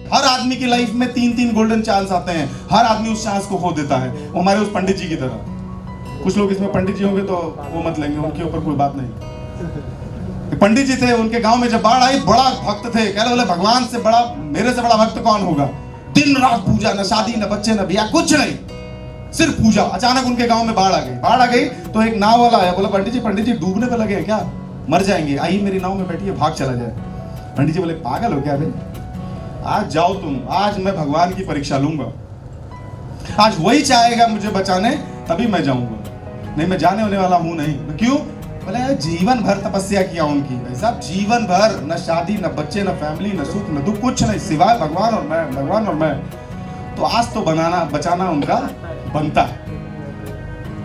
हर आदमी की लाइफ में 3-3 गोल्डन चांस आते हैं, हर आदमी उस चांस को खो देता है। वो हमारे उस पंडित जी की तरह। कुछ लोग इसमें पंडित जी होंगे तो वो मत लेंगे, उनके ऊपर कोई बात नहीं। पंडित जी थे, उनके गांव में जब बाढ़ आई, बड़ा भक्त थे, कह रहे बोले भगवान से बड़ा, मेरे से बड़ा भक्त कौन होगा। दिन रात पूजा, न शादी न बच्चे न बिया, कुछ नहीं, सिर्फ पूजा। अचानक उनके गांव में बाढ़ आ गई तो एक नाव वाला आया, बोला पंडित जी डूबने पे लगे हैं क्या, मर जाएंगे, आइए मेरी नाव में बैठिए, भाग चला जाए। पंडित जी बोले पागल हो क्या बे, आज जाओ तुम, आज मैं भगवान की परीक्षा लूंगा, आज वही चाहेगा मुझे बचाने तभी मैं जाऊंगा, नहीं मैं जाने होने वाला हूं नहीं। क्यों, बोले जीवन भर तपस्या किया उनकी, भाई साहब जीवन भर, न शादी न बच्चे न फैमिली न सुख न दुख, कुछ नहीं सिवाय भगवान और मैं, भगवान और मैं। तो आज तो बचाना उनका बनता है।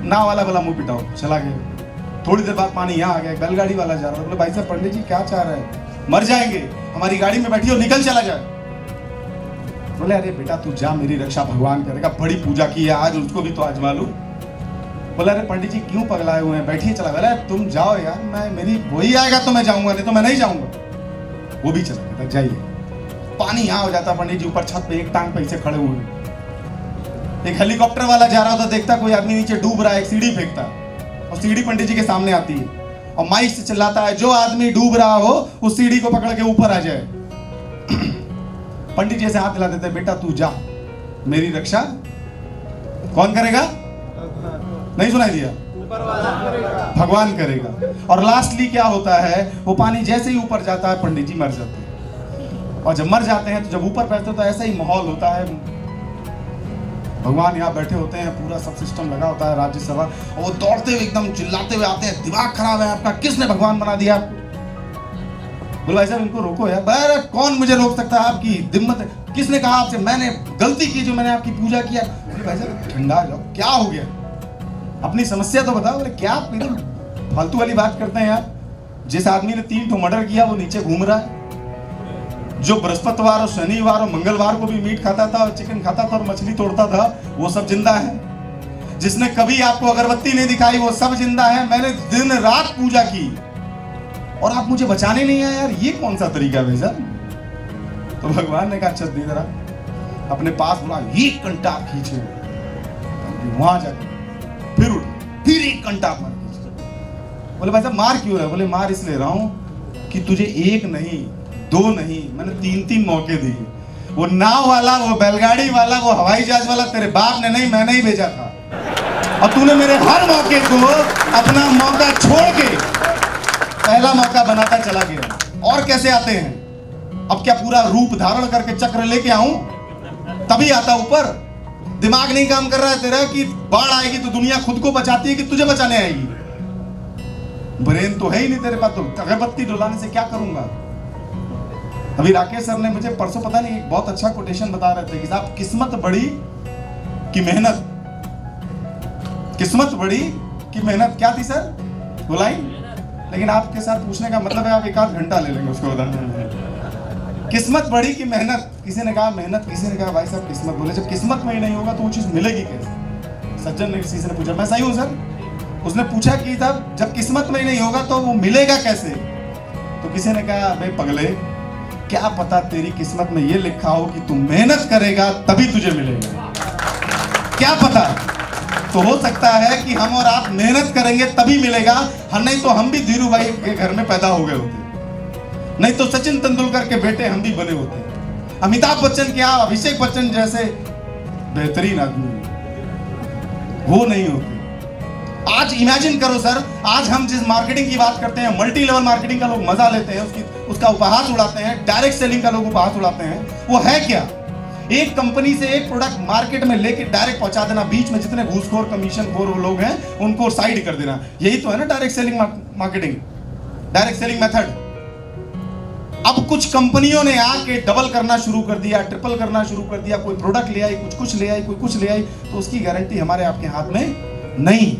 नाव वाला बोला मुंह पिटाओ, चला गया। थोड़ी देर बाद पानी यहाँ आ गया, बैलगाड़ी वाला जा रहा था, बोले भाई साहब पंडित जी क्या चाह रहे हैं, मर जाएंगे, हमारी गाड़ी में बैठिए, निकल चला जाए। बोले अरे बेटा तू जा, मेरी रक्षा भगवान करेगा, बड़ी पूजा की है आज, उसको भी तो आजमा लूं। बोला अरे पंडित जी क्यों पगलाए हुए हैं, बैठिए चला। बोला तुम जाओ यार, मैं मेरी वही आएगा तो मैं जाऊंगा, नहीं तो मैं नहीं जाऊंगा। वो भी चला गया, जाइए। पानी यहाँ हो जाता, पंडित जी ऊपर छत पे एक टांग पे ऐसे खड़े हुए। एक हेलीकॉप्टर वाला जा रहा था, देखता कोई आदमी नीचे डूब रहा है, एक सीढ़ी फेंकता और सीढ़ी पंडित जी के सामने आती है और माइक से चिल्लाता है जो आदमी डूब रहा हो उस सीढ़ी को पकड़ के ऊपर आ जाए। पंडित जी से हाथ हिला देते, बेटा तू जा, मेरी रक्षा कौन करेगा, नहीं सुनाई दिया, भगवान करेगा। और लास्टली क्या होता है, वो पानी जैसे ही ऊपर जाता है पंडित जी मर जाते हैं। और जब मर जाते हैं तो जब ऊपर बैठते तो ऐसा ही माहौल होता है, भगवान यहाँ बैठे होते हैं, पूरा सब सिस्टम लगा होता है राज्यसभा, और वो दौड़ते हुए एकदम चिल्लाते हुए आते हैं, दिमाग खराब है आपका, किसने भगवान बना दिया आपको। बोलो भाई साहब इनको रोको यार। अरे कौन मुझे रोक सकता है, आपकी हिम्मत है, किसने कहा आपसे, मैंने गलती की जो मैंने आपकी पूजा किया। बोले भाई साहब ठंडा जाओ, क्या हो गया, अपनी समस्या तो बताओ। बोले क्या आप एकदम फालतू वाली बात करते हैं यार, जिस आदमी ने 3 ठो मर्डर किया वो नीचे घूम रहा है, जो बृहस्पतिवार और शनिवार और मंगलवार को भी मीट खाता था और चिकन खाता था और मछली तोड़ता था वो सब जिंदा है, जिसने कभी आपको अगरबत्ती नहीं दिखाई वो सब जिंदा है। मैंने दिन रात पूजा की और आप मुझे बचाने नहीं आए यार, ये कौन सा तरीका है भैया। तो भगवान ने कहा अच्छा दे जरा, अपने पास बोला 1 घंटा खींचे, वहां जाकर फिर उठ, फिर 1 घंटा मार खींचे। बोले भाई साहब मार क्यों रहा है। बोले मार इसलिए रहा हूं कि तुझे 1 नहीं 2 नहीं, मैंने 3-3 मौके दिए। वो नाव वाला, वो बैलगाड़ी वाला, वो हवाई जहाज वाला तेरे बाप ने नहीं, मैंने ही भेजा था, और तूने मेरे हर मौके को अपना मौका छोड़ के पहला मौका बनाता चला गया। और कैसे आते हैं, अब क्या पूरा रूप धारण करके चक्र लेके आऊं तभी आता ऊपर। दिमाग नहीं काम कर रहा है तेरा कि बाढ़ आएगी तो दुनिया खुद को बचाती है कि तुझे बचाने आएगी। ब्रेन तो है ही नहीं तेरे पास, तो अगरबत्ती डुलाने से क्या करूंगा। अभी राकेश सर ने मुझे परसों पता नहीं एक बहुत अच्छा कोटेशन बता रहे थे कि साहब किस्मत बड़ी कि मेहनत, किस्मत बड़ी कि मेहनत, क्या थी सर वो लाइन, लेकिन आपके साथ पूछने का मतलब है आप 1 आध घंटा ले लेंगे उसको बताने। किस्मत बड़ी कि मेहनत, किसी ने कहा मेहनत, किसी ने कहा भाई साहब किस्मत। बोले जब किस्मत में ही नहीं होगा तो वो चीज मिलेगी कैसे। सज्जन ने किसी से पूछा, मैं सही हूं सर, उसने पूछा कि साहब जब किस्मत में ही नहीं होगा तो वो मिलेगा कैसे। तो किसी ने कहा भाई पगले, क्या पता तेरी किस्मत में ये लिखा हो कि तू मेहनत करेगा तभी तुझे मिलेगा, क्या पता। तो हो सकता है कि हम और आप मेहनत करेंगे तभी मिलेगा, नहीं तो हम भी धीरू भाई के घर में पैदा हो गए होते, नहीं तो सचिन तेंदुलकर के बेटे हम भी बने होते, अमिताभ बच्चन क्या अभिषेक बच्चन जैसे बेहतरीन आदमी वो नहीं होते। आज इमेजिन करो सर, आज हम जिस मार्केटिंग की बात करते हैं, मल्टी लेवल मार्केटिंग का लोग मजा लेते हैं, उसका उपहास उड़ाते हैं, डायरेक्ट सेलिंग का लोग उपहास उड़ाते हैं, वो है क्या, एक कंपनी से एक प्रोडक्ट मार्केट में लेके डायरेक्ट पहुंचा देना, बीच में जितने घूसखोर कमीशन खोर वो लोग हैं उनको साइड कर देना, यही तो है ना direct selling marketing, direct selling method. अब कुछ कंपनियों ने आके डबल करना शुरू कर दिया, ट्रिपल करना शुरू कर दिया, कोई प्रोडक्ट ले आई, कुछ ले आई, कोई कुछ ले आई, तो उसकी गारंटी हमारे आपके हाथ में नहीं।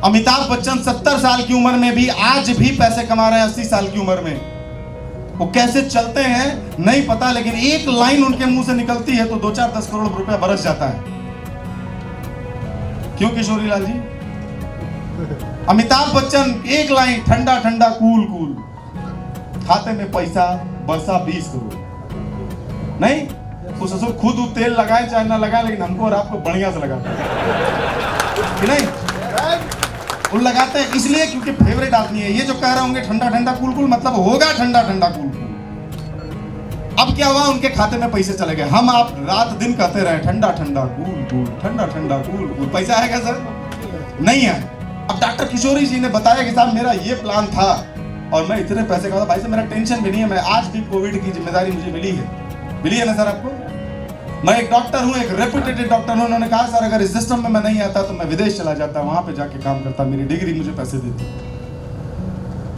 अमिताभ बच्चन 70 साल की उम्र में भी आज भी पैसे कमा रहे हैं, 80 साल की उम्र में। वो कैसे चलते हैं नहीं पता, लेकिन एक लाइन उनके मुंह से निकलती है तो 2-4-10 करोड़ रुपया बरस जाता है। क्यों किशोरी लाल जी? अमिताभ बच्चन एक लाइन, ठंडा ठंडा कूल कूल, खाते में पैसा बरसा 20 करोड़। नहीं, वो ससुर खुद वो तेल लगाए चाहे ना लगाए, लेकिन हमको और आपको बढ़िया से लगाते हैं कि नहीं? वो लगाते हैं इसलिए क्योंकि फेवरेट आदमी है। ये जो कह रहे होंगे ठंडा ठंडा कूल कूल, मतलब होगा ठंडा ठंडा कूल कूल। अब क्या हुआ, उनके खाते में पैसे चले गए। हम आप रात दिन कहते रहे ठंडा ठंडा कूल कूल, ठंडा ठंडा कूल कूल, पैसा आएगा सर? नहीं है। अब डॉक्टर किशोरी जी ने बताया कि साहब मेरा ये प्लान था और मैं इतने पैसे का, भाई साहब मेरा टेंशन भी नहीं है, मैं आज भी कोविड की जिम्मेदारी मुझे मिली है ना सर आपको? मैं एक डॉक्टर हूँ, एक रेपुटेटेड डॉक्टर हूँ। उन्होंने कहा सर अगर इस सिस्टम में मैं नहीं आता तो मैं विदेश चला जाता, वहां पे जाके काम करता, मेरी डिग्री मुझे पैसे देती।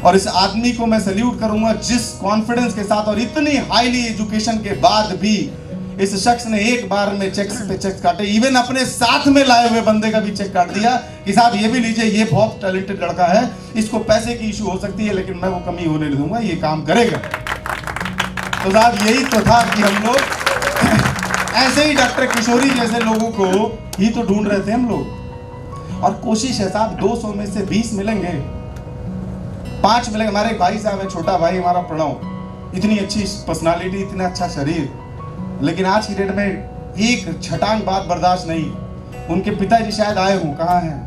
और इस आदमी को मैं सैल्यूट करूंगा जिस कॉन्फिडेंस के साथ और इतनी हाईली एजुकेशन के बाद भी इस शख्स ने एक बार में चेक्स पे चेक काटे, इवन अपने साथ में लाए हुए बंदे का भी चेक काट दिया कि साहब ये भी लीजिए, ये बहुत टैलेंटेड लड़का है, इसको पैसे की इशू हो सकती है लेकिन मैं वो कमी होने नहीं दूंगा, ये काम करेगा। तो साहब यही तो था कि हम लोग ऐसे ही डॉक्टर किशोरी जैसे लोगों को ही तो ढूंढ रहे थे हम लोग। और कोशिश है साहब 200 में से 20 मिलेंगे, 5 मिलेंगे। हमारे एक भाई साहब है, छोटा भाई हमारा प्रणव, इतनी अच्छी पर्सनालिटी, इतना अच्छा शरीर, लेकिन आज की डेट में एक छटांग बात बर्दाश्त नहीं। उनके पिताजी शायद आए हों, कहाँ हैं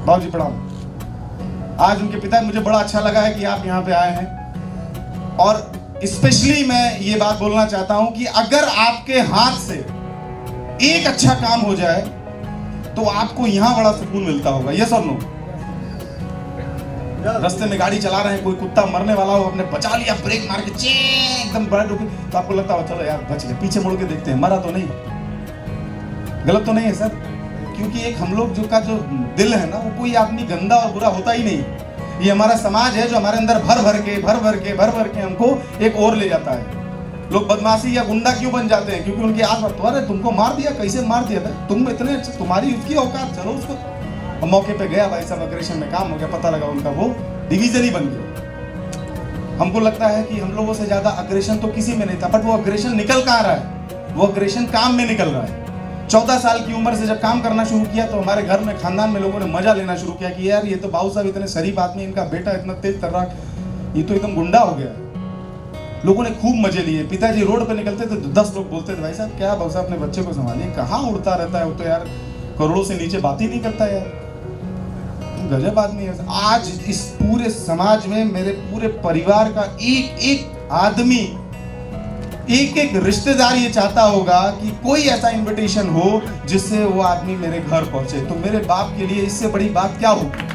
बाबूजी? प्रणाम। आज उनके पिता, मुझे बड़ा अच्छा लगा है कि आप यहाँ पे आए हैं। और स्पेशली मैं ये बात बोलना चाहता हूं कि अगर आपके हाथ से एक अच्छा काम हो जाए तो आपको यहां बड़ा सुकून मिलता होगा। यस और नो? रास्ते में गाड़ी चला रहे हैं, कोई कुत्ता मरने वाला हो, आपने बचा लिया, ब्रेक मार के एकदम बड़ा रुके, तो आपको लगता हो चलो यार बच गए, पीछे मुड़ के देखते हैं मरा तो नहीं। गलत तो नहीं है सर? क्योंकि एक हम लोग जो दिल है ना, वो कोई आदमी गंदा और बुरा होता ही नहीं। ये हमारा समाज है जो हमारे अंदर भर भर के हमको एक और ले जाता है। लोग बदमाशी या गुंडा क्यों बन जाते हैं? क्योंकि उनके आस पास, अरे तुमको मार दिया, कैसे मार दिया था, तुम इतने अच्छे, तुम्हारी उसकी औकात, चलो उसको। मौके पे गया भाई साहब, अग्रेशन में काम हो गया, पता लगा उनका वो डिवीजन ही बन गया। हमको लगता है कि हम लोगों से ज्यादा अग्रेशन तो किसी में नहीं था, बट वो अग्रेशन निकल कहाँ रहा है? वो अग्रेशन काम में निकल रहा है। 14 साल की उम्र से जब काम करना शुरू किया तो हमारे घर में, खानदान में लोगों ने मजा लेना शुरू किया कि यार ये तो बाबू साहब इतने शरीफ आदमी, इनका बेटा इतना तेज तर्राक, ये तो एकदम गुंडा हो गया। लोगों ने खूब मजे लिए। पिताजी रोड पे निकलते थे तो 10 लोग बोलते थे भाई साहब क्या बाबू साहब अपने बच्चे को संभालिए, कहाँ उड़ता रहता है वो, तो यार करोड़ों से नीचे बात ही नहीं करता यार, गजब आदमी है। आज इस पूरे समाज में मेरे पूरे परिवार का एक एक आदमी, एक एक रिश्तेदार ये चाहता होगा कि कोई ऐसा इनविटेशन हो जिससे वो आदमी मेरे घर पहुंचे। तो मेरे बाप के लिए इससे बड़ी बात क्या होगी?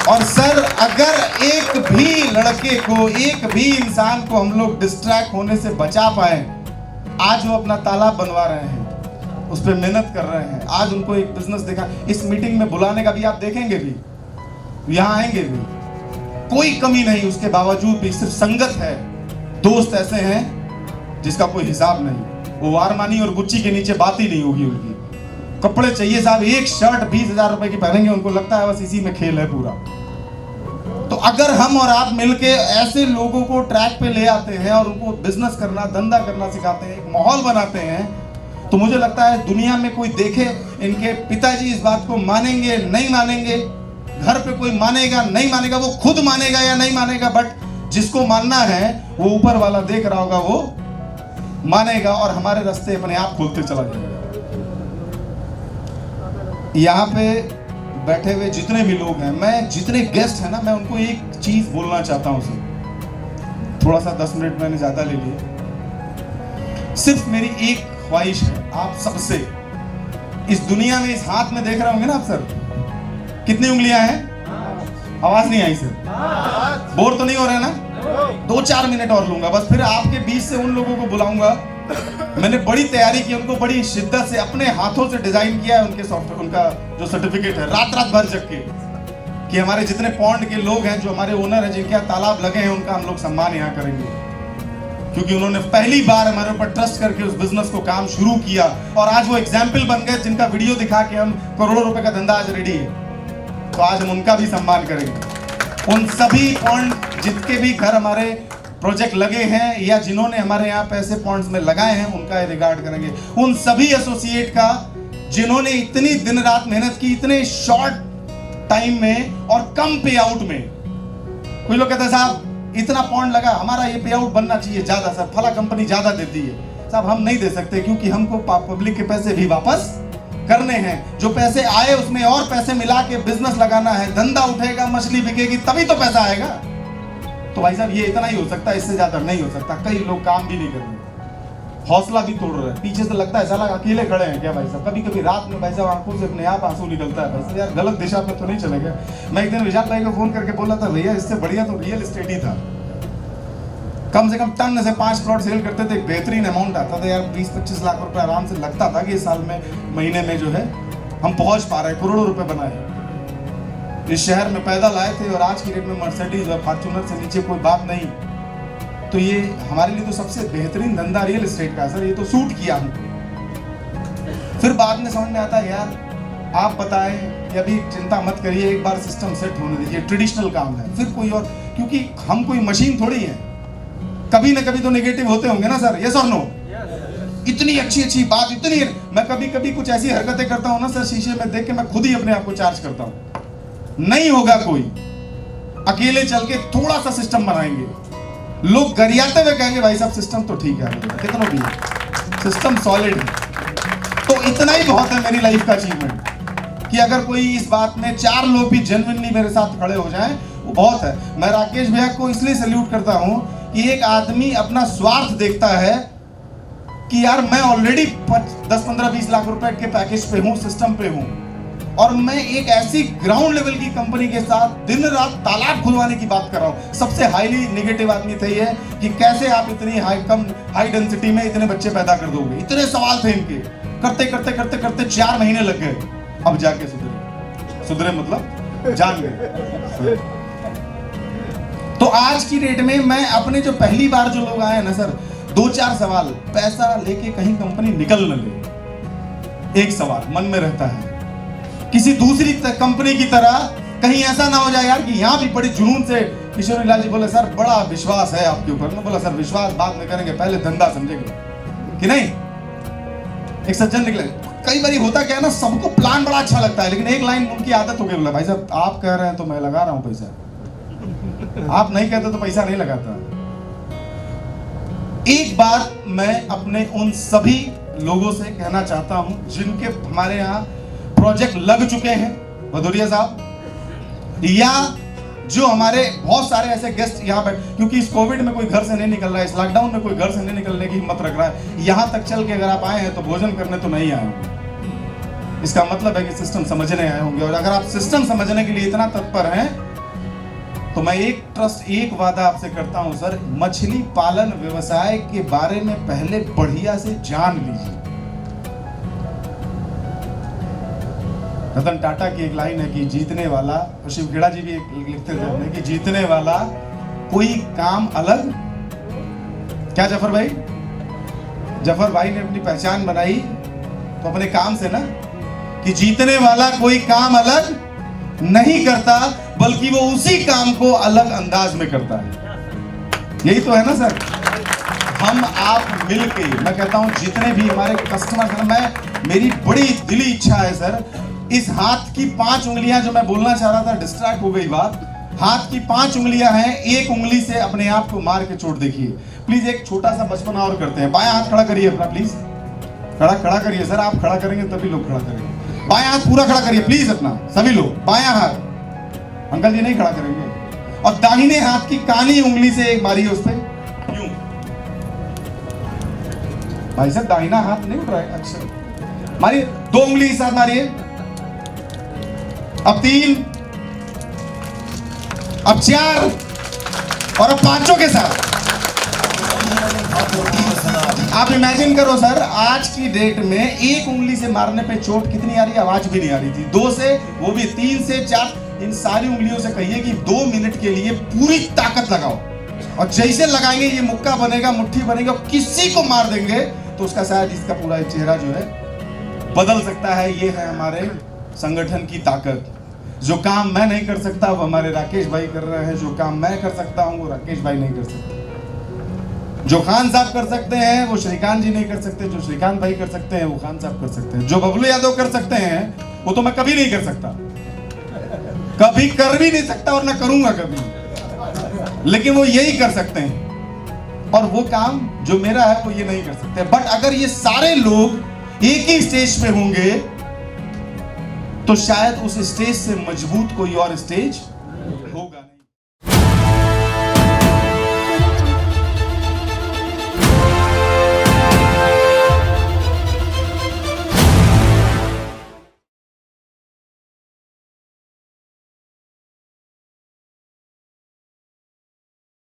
और सर अगर एक भी लड़के को, एक भी इंसान को हम लोग डिस्ट्रैक्ट होने से बचा पाए, आज वो अपना तालाब बनवा रहे हैं, उस पर मेहनत कर रहे हैं, आज उनको एक बिजनेस देखा, इस मीटिंग में बुलाने का भी आप देखेंगे भी, यहाँ आएंगे भी, कोई कमी नहीं, उसके बावजूद भी सिर्फ संगत है, दोस्त ऐसे हैं जिसका कोई हिसाब नहीं। वो वारमानी और गुच्ची के नीचे बात ही नहीं होगी उनकी। कपड़े चाहिए साहब, एक शर्ट 20,000 रुपए की पहनेंगे, उनको लगता है बस इसी में खेल है पूरा। तो अगर हम और आप मिलके ऐसे लोगों को ट्रैक पे ले आते हैं और उनको बिजनेस करना, धंधा करना सिखाते हैं, एक माहौल बनाते हैं, तो मुझे लगता है दुनिया में कोई देखे, इनके पिताजी इस बात को मानेंगे नहीं मानेंगे, घर पे कोई मानेगा नहीं मानेगा, वो खुद मानेगा या नहीं मानेगा, बट जिसको मानना है वो ऊपर वाला देख रहा होगा, वो मानेगा और हमारे रास्ते अपने आप खुलते चला जाएगा। यहाँ पे बैठे हुए जितने भी लोग हैं, मैं जितने गेस्ट हैं ना, मैं उनको एक चीज बोलना चाहता हूँ सर। थोड़ा सा 10 मिनट मैंने ज्यादा ले लिए। सिर्फ मेरी एक ख्वाहिश है आप सबसे, इस दुनिया में, इस हाथ में देख रहे होंगे ना आप सर, कितनी उंगलियां हैं? आवाज नहीं आई सर, बोर तो नहीं हो रहे ना? 2-4 मिनट और लूंगा बस, फिर आपके बीच से उन लोगों को बुलाऊंगा। मैंने बड़ी तैयारी की, उनको बड़ी शिद्दत से अपने हाथों से डिजाइन किया है उनके सॉफ्टवेयर, उनका जो सर्टिफिकेट है, रात भर जग के, कि हमारे जितने पॉन्ड के लोग हैं, जो हमारे ओनर हैं, जिनके तालाब लगे हैं, उनका हम लोग सम्मान यहाँ करेंगे, क्योंकि उन्होंने पहली बार हमारे ऊपर ट्रस्ट करके उस बिजनेस को काम शुरू किया और आज वो एग्जाम्पल बन गए, जिनका वीडियो दिखा के हम करोड़ों रुपए का धंधा आज रेडी है। तो आज हम उनका भी सम्मान करेंगे। उन सभी पॉइंट, जितने भी घर हमारे प्रोजेक्ट लगे हैं या जिन्होंने हमारे यहाँ पैसे पॉइंट्स में लगाए हैं, उनका रिगार्ड करेंगे। उन सभी एसोसिएट का जिन्होंने इतनी दिन रात मेहनत की, इतने शॉर्ट टाइम में और कम पे आउट में। कोई लोग कहते हैं साहब इतना पॉइंट लगा, हमारा ये पे आउट बनना चाहिए ज्यादा सर, फला कंपनी ज्यादा देती है। साहब हम नहीं दे सकते, क्योंकि हमको पब्लिक के पैसे भी वापस करने हैं। जो पैसे आए उसमें और पैसे मिला के बिजनेस लगाना है, धंधा उठेगा, मछली बिकेगी, तभी तो पैसा आएगा। तो भाई साहब ये इतना ही हो सकता है, इससे ज्यादा नहीं हो सकता। कई लोग काम भी नहीं कर रहे, हौसला भी तोड़ रहे हैं, पीछे से लगता है साला अकेले खड़े हैं क्या भाई साहब। कभी कभी रात में भाई साहब आंखों से अपने आप आंसू निकलता है, भाई साहब यार गलत दिशा पे तो नहीं चले गए। मैं एक दिन विशाल भाई को फोन करके बोला था, भैया इससे बढ़िया तो रियल एस्टेट ही था। कम से कम टन से 5 प्लॉट सेल करते थे, बेहतरीन अमाउंट आता था यार, 20-25 लाख रुपए आराम से लगता था कि इस साल में, महीने में जो है हम पहुंच पा रहे हैं, करोड़ों रुपए बनाए। इस शहर में पैदल आए थे और आज की डेट में मर्सिडीज और फॉर्च्यूनर से नीचे कोई बात नहीं। तो ये हमारे लिए तो सबसे बेहतरीन धंधा रियल एस्टेट का सर, ये तो सूट किया हमको। फिर बाद में समझ में आता है यार आप बताएं कि अभी चिंता मत करिए, एक बार सिस्टम सेट होने दीजिए, ट्रेडिशनल काम है, फिर कोई और, क्योंकि हम कोई मशीन थोड़ी है, कभी ना कभी तो नेगेटिव होते होंगे ना सर, यस और नो। इतनी अच्छी बात, इतनी, मैं कभी कभी कुछ ऐसी हरकतें करता हूं ना सर, शीशे में देख के मैं खुद ही अपने आप को चार्ज करता हूं। नहीं होगा कोई, अकेले चल के थोड़ा सा सिस्टम बनाएंगे, लोग गरियाते हुए कहेंगे भाई साहब सिस्टम तो ठीक है, कितना भी है सिस्टम सॉलिड है। तो इतना ही बहुत है मेरी लाइफ का अचीवमेंट, कि अगर कोई इस बात में 4 लोग भी जेन्युइनली मेरे साथ खड़े हो जाएं, वो बहुत है। मैं राकेश भैया को इसलिए सैल्यूट करता हूं कि एक आदमी अपना स्वार्थ देखता है कि यार मैं ऑलरेडी 10-15-20 लाख रुपए के पैकेज पे हूं, सिस्टम पे हूं, और मैं एक ऐसी ग्राउंड लेवल की कंपनी के साथ दिन रात तालाब खुलवाने की बात कर रहा हूं। सबसे हाईली नेगेटिव आदमी थे ये कि कैसे आप इतनी हाई डेंसिटी में इतने बच्चे पैदा कर दोगे। इतने सवाल थे इनके, करते करते करते करते 4 महीने लग गए, अब जाके सुधरे मतलब जान गए। तो आज की डेट में मैं अपने जो पहली बार जो लोग आए ना सर, 2-4 सवाल, पैसा लेके कहीं कंपनी निकल न ले, एक सवाल मन में रहता है, किसी दूसरी कंपनी की तरह कहीं ऐसा ना हो जाए यार कि यहाँ भी बड़ी जुनून से किशोरी लाल जी बोले सर बड़ा विश्वास है आपके ऊपर। मैं बोला सर विश्वास बाद में करेंगे, पहले धंधा समझेंगे कि नहीं। एक सज्जन निकले, कई बार होता क्या है ना, सबको प्लान बड़ा अच्छा लगता है, लेकिन एक लाइन उनकी आदत हो गई, बोला भाई साहब आप कह रहे हैं तो मैं लगा रहा हूं पैसा, आप नहीं कहते तो पैसा नहीं लगाता। एक बात मैं अपने उन सभी लोगों से कहना चाहता हूं जिनके हमारे यहाँ प्रोजेक्ट लग चुके हैं, भदौरिया साहब, या जो हमारे बहुत सारे ऐसे गेस्ट यहाँ पर, क्योंकि इस कोविड में कोई घर से नहीं निकल रहा है, इस लॉकडाउन में कोई घर से नहीं निकलने की हिम्मत रख रहा है, यहाँ तक चल के अगर आप आए हैं तो भोजन करने तो नहीं आए होंगे। इसका मतलब है कि सिस्टम समझने आए होंगे, और अगर आप सिस्टम समझने के लिए इतना तत्पर हैं तो मैं एक ट्रस्ट, एक वादा आपसे करता हूं सर, मछली पालन व्यवसाय के बारे में पहले बढ़िया से जान लीजिए। रतन टाटा की एक लाइन है कि जीतने वाला, और शिव खेड़ा जी भी एक लिखते थे कि जीतने वाला कोई काम अलग, क्या जफर भाई, जफर भाई ने अपनी पहचान बनाई तो अपने काम से ना, कि जीतने वाला कोई काम अलग नहीं करता बल्कि वो उसी काम को अलग अंदाज में करता है। यही तो है ना सर, हम आप मिलके, मैं कहता हूं जितने भी हमारे कस्टमर हैं, मेरी बड़ी दिली इच्छा है सर, इस हाथ की 5 उंगलियां जो मैं बोलना चाह रहा था, डिस्ट्रैक्ट हो गई बात, हाथ की 5 उंगलियां हैं, एक उंगली से अपने आप को मार के चोट देखिए। प्लीज एक छोटा सा बचपना और करते हैं, बायां हाथ खड़ा करिए अपना, प्लीज खड़ा करिए सर, आप खड़ा करेंगे तभी लोग खड़ा करेंगे। बायां हाथ पूरा खड़ा करिए प्लीज अपना, सभी लोग बायां हाथ, अंकल जी नहीं खड़ा करेंगे, और दाहिने हाथ की काली उंगली से एक मारिए उस पे, यूं। भाई साहब दाहिना हाथ नहीं उठ रहा है, अच्छा मारिए, 2 उंगली के साथ मारिए, अब 3, अब 4, और अब 5 के साथ। आप इमेजिन करो सर, आज की डेट में एक उंगली से मारने पे चोट कितनी आ रही है, आवाज भी नहीं आ रही थी, 2 से, वो भी 3 से 4, इन सारी उंगलियों से कहिए कि 2 मिनट के लिए पूरी ताकत लगाओ, और जैसे लगाएंगे ये मुक्का बनेगा, मुट्ठी बनेगा, किसी को मार देंगे तो उसका शायद इसका पूरा चेहरा जो है बदल सकता है। ये है हमारे संगठन की ताकत। जो काम मैं नहीं कर सकता वो हमारे राकेश भाई कर रहे हैं, जो काम मैं कर सकता हूं वो राकेश भाई नहीं कर सकते, जो खान साहब कर सकते हैं वो श्रीकांत जी नहीं कर सकते, जो श्रीकांत भाई कर सकते हैं वो खान साहब कर सकते हैं, जो बबलू यादव कर सकते हैं वो तो मैं कभी नहीं कर सकता, कभी कर भी नहीं सकता और ना करूंगा कभी। लेकिन वो यही कर सकते हैं, और वो काम जो मेरा है वो ये नहीं कर सकते। बट अगर ये सारे लोग एक ही स्टेज पे होंगे तो शायद उस स्टेज से मजबूत कोई और स्टेज होगा नहीं।